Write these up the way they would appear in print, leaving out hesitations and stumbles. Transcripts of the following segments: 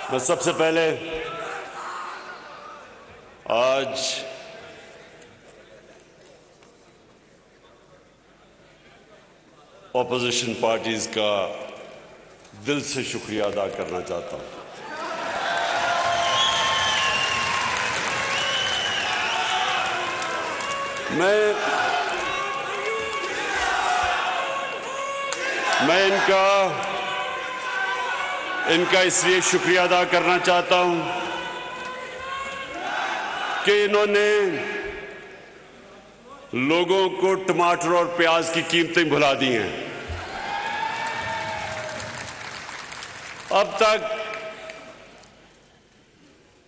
मैं सबसे पहले आज ऑपोजिशन पार्टीज का दिल से शुक्रिया अदा करना चाहता हूं। मैं इनका इसलिए शुक्रिया अदा करना चाहता हूं कि इन्होंने लोगों को टमाटर और प्याज की कीमतें भुला दी हैं। अब तक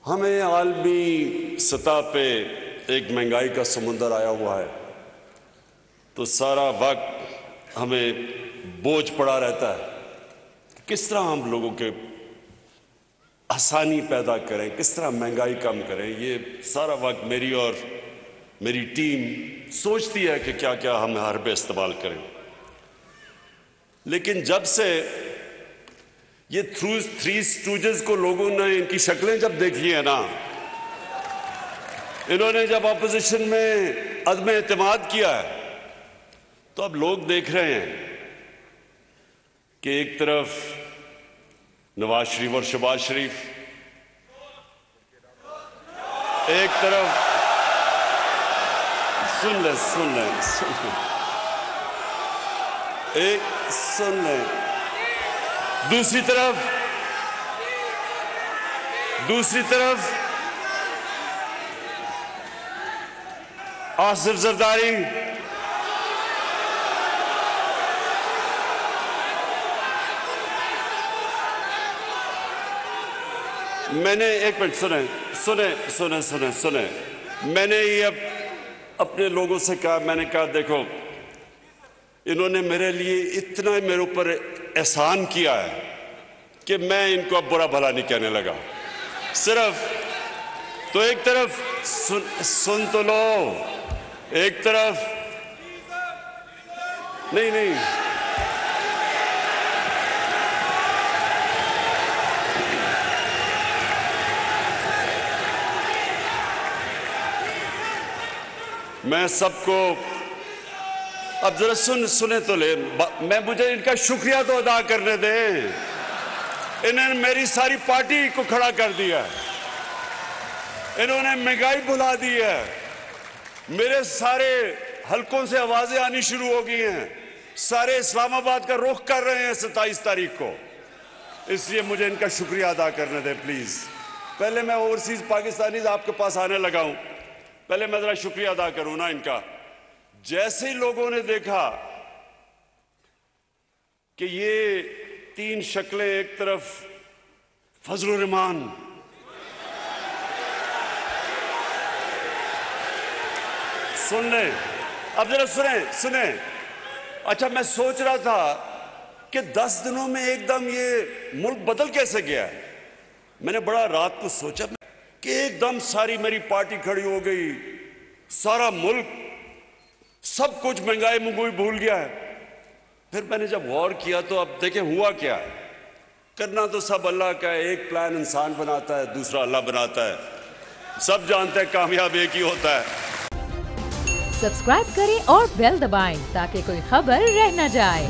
हमें आलमी सतह पे एक महंगाई का समुंदर आया हुआ है, तो सारा वक्त हमें बोझ पड़ा रहता है। किस तरह हम लोगों के आसानी पैदा करें, किस तरह महंगाई कम करें, ये सारा वक्त मेरी और मेरी टीम सोचती है कि क्या क्या हम हरबे इस्तेमाल करें। लेकिन जब से ये थ्री स्टूजेस को लोगों ने इनकी शक्लें जब देखी है ना, इन्होंने जब अपोजिशन में अदम एतमाद किया है, तो अब लोग देख रहे हैं कि एक तरफ नवाज शरीफ और शहबाज शरीफ, एक तरफ सुन ले, दूसरी तरफ आसिफ जरदारी, मैंने एक मिनट सुने, मैंने ये अपने लोगों से कहा, मैंने कहा देखो, इन्होंने मेरे लिए इतना मेरे ऊपर एहसान किया है कि मैं इनको अब बुरा भला नहीं कहने लगा। सिर्फ तो एक तरफ सुन तो लो, एक तरफ नहीं मैं सबको अब जरा सुने तो ले, मुझे इनका शुक्रिया तो अदा करने दें। इन्होंने मेरी सारी पार्टी को खड़ा कर दिया, इन्होंने महंगाई भुला दी है, मेरे सारे हलकों से आवाजें आनी शुरू हो गई हैं, सारे इस्लामाबाद का रुख कर रहे हैं 27 तारीख को। इसलिए मुझे इनका शुक्रिया अदा करने दें प्लीज। पहले मैं ओवरसीज पाकिस्तानीज आपके पास आने लगा हूं, पहले मैं जरा शुक्रिया अदा करूं ना इनका। जैसे ही लोगों ने देखा कि ये तीन शक्लें, एक तरफ फजलुर रहमान, सुन ले, अब जरा सुने। अच्छा, मैं सोच रहा था कि 10 दिनों में एकदम ये मुल्क बदल कैसे गया है। मैंने बड़ा रात को सोचा कि एकदम सारी मेरी पार्टी खड़ी हो गई, सारा मुल्क सब कुछ महंगाई भूल गया है। फिर मैंने जब गौर किया तो अब देखें हुआ क्या है। करना तो सब अल्लाह का है, एक प्लान इंसान बनाता है, दूसरा अल्लाह बनाता है। सब जानते हैं कामयाब एक ही होता है। सब्सक्राइब करें और बेल दबाएं ताकि कोई खबर रह न जाए।